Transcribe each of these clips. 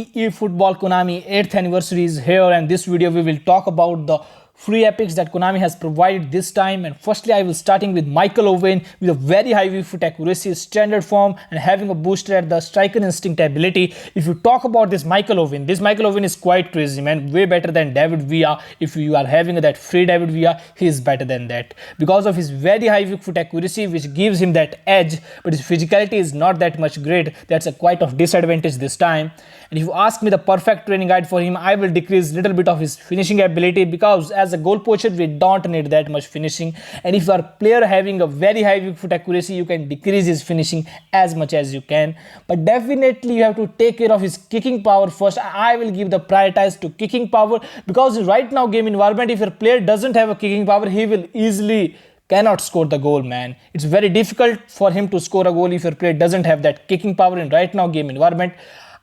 eFootball Konami 8th anniversary is here, and this video we will talk about the free epics that Konami has provided this time. And firstly, I will starting with Michael Owen with a very high view foot accuracy, standard form, and having a booster at the striker instinct ability. If you talk about this Michael Owen is quite crazy, man. Way better than David Villa. If you are having that free David Villa, he is better than that because of his very high view foot accuracy, which gives him that edge. But his physicality is not that much great. That's a quite of disadvantage this time. And if you ask me the perfect training guide for him, I will decrease little bit of his finishing ability, because as a goal poacher we don't need that much finishing. And if you are a player having a very high weak foot accuracy, you can decrease his finishing as much as you can. But definitely you have to take care of his kicking power first. I will give the prioritize to kicking power, because right now game environment, if your player doesn't have a kicking power, he will easily cannot score the goal, man. It's very difficult for him to score a goal if your player doesn't have that kicking power in right now game environment.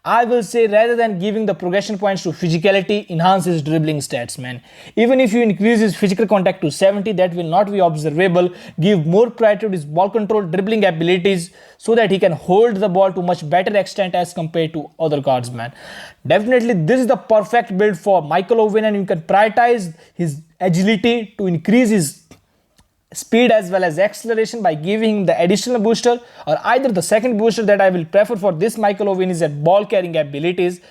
I will say, rather than giving the progression points to physicality, enhance his dribbling stats, man. Even if you increase his physical contact to 70, that will not be observable. Give more priority to his ball control, dribbling abilities, so that he can hold the ball to much better extent as compared to other cards, man. Definitely, this is the perfect build for Michael Owen, and you can prioritize his agility to increase his speed as well as acceleration by giving him the additional booster, or either the second booster that I will prefer for this Michael Owen is that ball carrying abilities.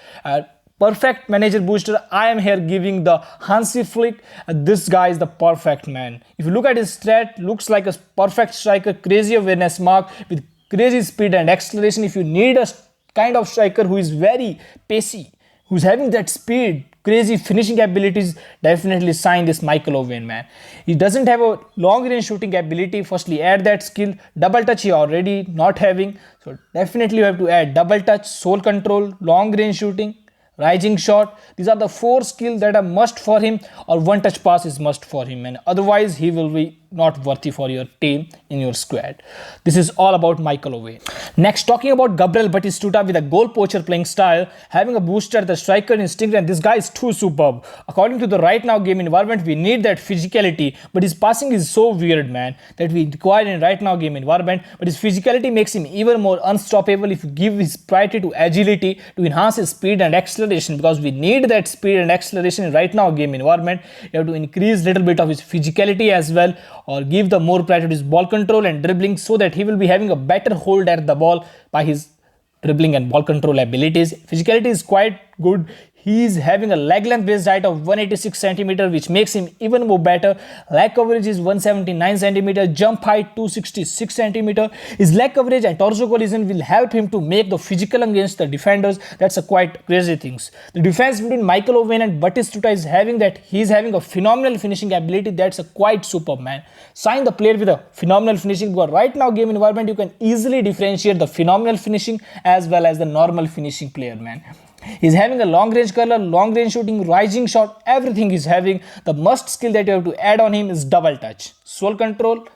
Perfect manager booster, I am here giving the Hansi Flick. This guy is the perfect man. If you look at his stat, looks like a perfect striker, crazy awareness mark with crazy speed and acceleration. If you need a kind of striker who is very pacey, who's having that speed, crazy finishing abilities, definitely sign this Michael Owen, man. He doesn't have a long range shooting ability. Firstly, add that skill. Double touch he already not having, so definitely you have to add double touch, soul control, long range shooting, rising shot. These are the 4 skills that are must for him, or one touch pass is must for him, and otherwise he will be not worthy for your team in your squad. This is all about Michael Owen. Next, talking about Gabriel Batistuta with a goal poacher playing style, having a booster at the striker instinct, and this guy is too superb. According to the right now game environment, we need that physicality, but his passing is so weird, man, that we require in right now game environment. But his physicality makes him even more unstoppable if you give his priority to agility to enhance his speed and acceleration, because we need that speed and acceleration in right now game environment. You have to increase little bit of his physicality as well, or give the more priority to his ball control and dribbling, so that he will be having a better hold at the ball by his dribbling and ball control abilities. Physicality is quite good. He is having a leg length based height of 186 cm, which makes him even more better. Leg coverage is 179 cm, jump height 266 cm. His leg coverage and torso collision will help him to make the physical against the defenders. That's a quite crazy things. The difference between Michael Owen and Batistuta is having that he is having a phenomenal finishing ability. That's a quite superb, man. Sign the player with a phenomenal finishing, because right now game environment you can easily differentiate the phenomenal finishing as well as the normal finishing player, man. He's having a long range curler, long range shooting, rising shot, everything he's having. The must skill that you have to add on him is double touch, soul control,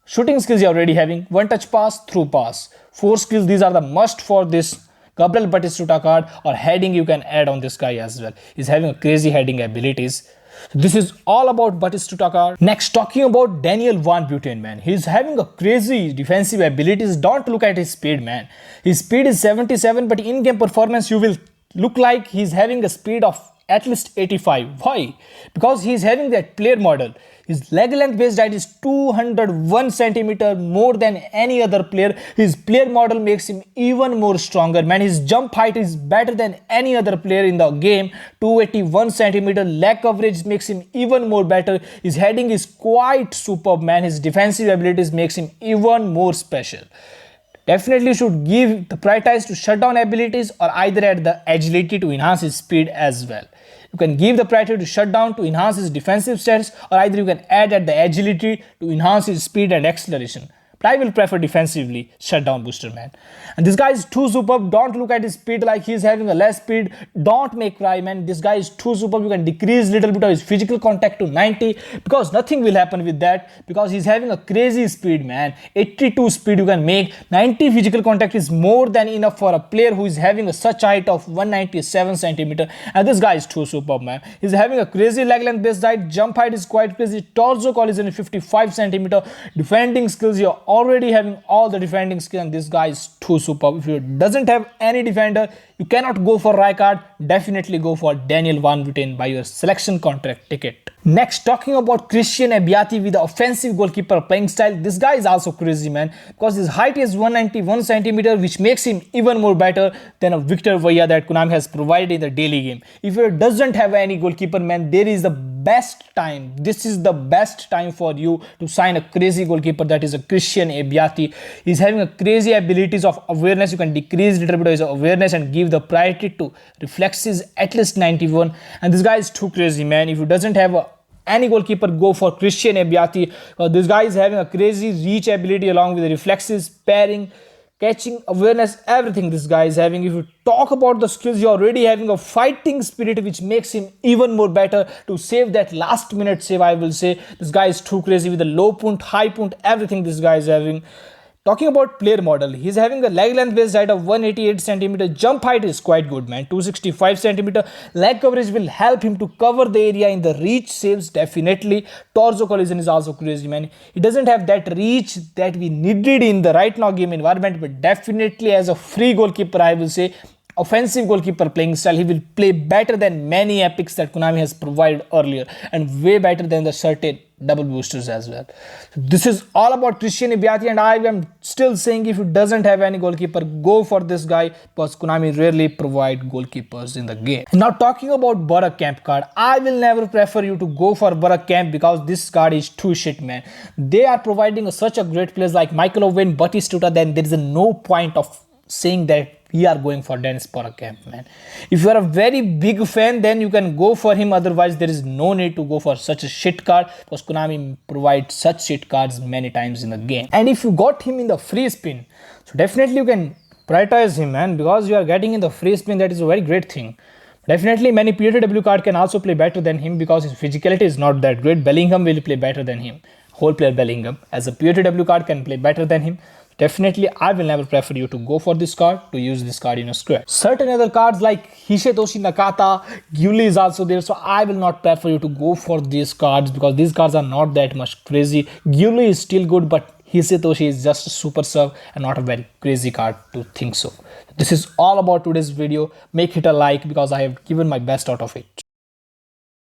shooting skills you're already having, one touch pass, through pass. 4 skills, these are the must for this Gabriel Batistuta card, or heading you can add on this guy as well. He's having a crazy heading abilities. This is all about Batistuta card. Next, talking about Daniel Van Butyen, man. He's having a crazy defensive abilities. Don't look at his speed, man. His speed is 77, but in-game performance you will look like he's having a speed of at least 85. Why? Because he's having that player model. His leg length based height is 201 cm more than any other player. His player model makes him even more stronger, man. His jump height is better than any other player in the game, 281 cm. Leg coverage makes him even more better. His heading is quite superb, man. His defensive abilities makes him even more special. Definitely should give the prioritize to shutdown abilities, or either add the agility to enhance his speed as well. You can give the priority to shutdown to enhance his defensive stats, or either you can add at the agility to enhance his speed and acceleration. But I will prefer defensively shutdown booster, man. And this guy is too superb. Don't look at his speed like he's having a less speed. Don't make cry, man. This guy is too superb. You can decrease little bit of his physical contact to 90, because nothing will happen with that, because he's having a crazy speed, man. 82 speed you can make. 90 physical contact is more than enough for a player who is having a such height of 197 cm. And this guy is too superb, man. He's having a crazy leg length based height. Jump height is quite crazy. Torso collision is 55 cm. Defending skills, you're already having all the defending skill, and this guy is too superb. If you doesn't have any defender, you cannot go for Rijkaard. Definitely go for Daniel Van Buyten by your selection contract ticket. Next, talking about Christian Abbiati with the offensive goalkeeper playing style. This guy is also crazy, man, because his height is 191 centimeter, which makes him even more better than a Victor Villa that Konami has provided in the daily game. If you doesn't have any goalkeeper, man, there is the best time. This is the best time for you to sign a crazy goalkeeper, that is a Christian Abbiati. He's having a crazy abilities of awareness. You can decrease a little bit of his awareness and give the priority to reflexes at least 91. And this guy is too crazy, man. If you doesn't have any goalkeeper, go for Christian Abbiati. This guy is having a crazy reach ability along with the reflexes, pairing, catching, awareness, everything this guy is having. If you talk about the skills, you're already having a fighting spirit, which makes him even more better to save that last minute save, I will say. This guy is too crazy with the low punt, high punt, everything this guy is having. Talking about player model, he's having a leg length based height of 188 centimeter. Jump height is quite good, man, 265 centimeter. Leg coverage will help him to cover the area in the reach saves, definitely. Torso collision is also crazy, man. He doesn't have that reach that we needed in the right now game environment, but definitely as a free goalkeeper, I will say, offensive goalkeeper playing style, he will play better than many epics that Konami has provided earlier, and way better than the certain double boosters as well. So this is all about Christian Abbiati, and I am still saying, if you doesn't have any goalkeeper, go for this guy, because Konami rarely provide goalkeepers in the game. Now talking about Butyen Camp card, I will never prefer you to go for Butyen Camp because this card is too shit, man. They are providing such a great players like Michael Owen, Batistuta, then there is no point of saying that we are going for Dennis Camp, man. If you are a very big fan, then you can go for him. Otherwise, there is no need to go for such a shit card, because Konami provides such shit cards many times in the game. And if you got him in the free spin, so definitely you can prioritize him, man, because you are getting in the free spin. That is a very great thing. Definitely many POW card can also play better than him because his physicality is not that great. Bellingham will play better than him. Whole player Bellingham as a POW card can play better than him. Definitely, I will never prefer you to go for this card, to use this card in a square. Certain other cards like Hisetoshi Nakata, Gyuli is also there, so I will not prefer you to go for these cards because these cards are not that much crazy. Gyuli is still good, but Hisetoshi is just a super sub and not a very crazy card to think so. This is all about today's video. Make it a like because I have given my best out of it.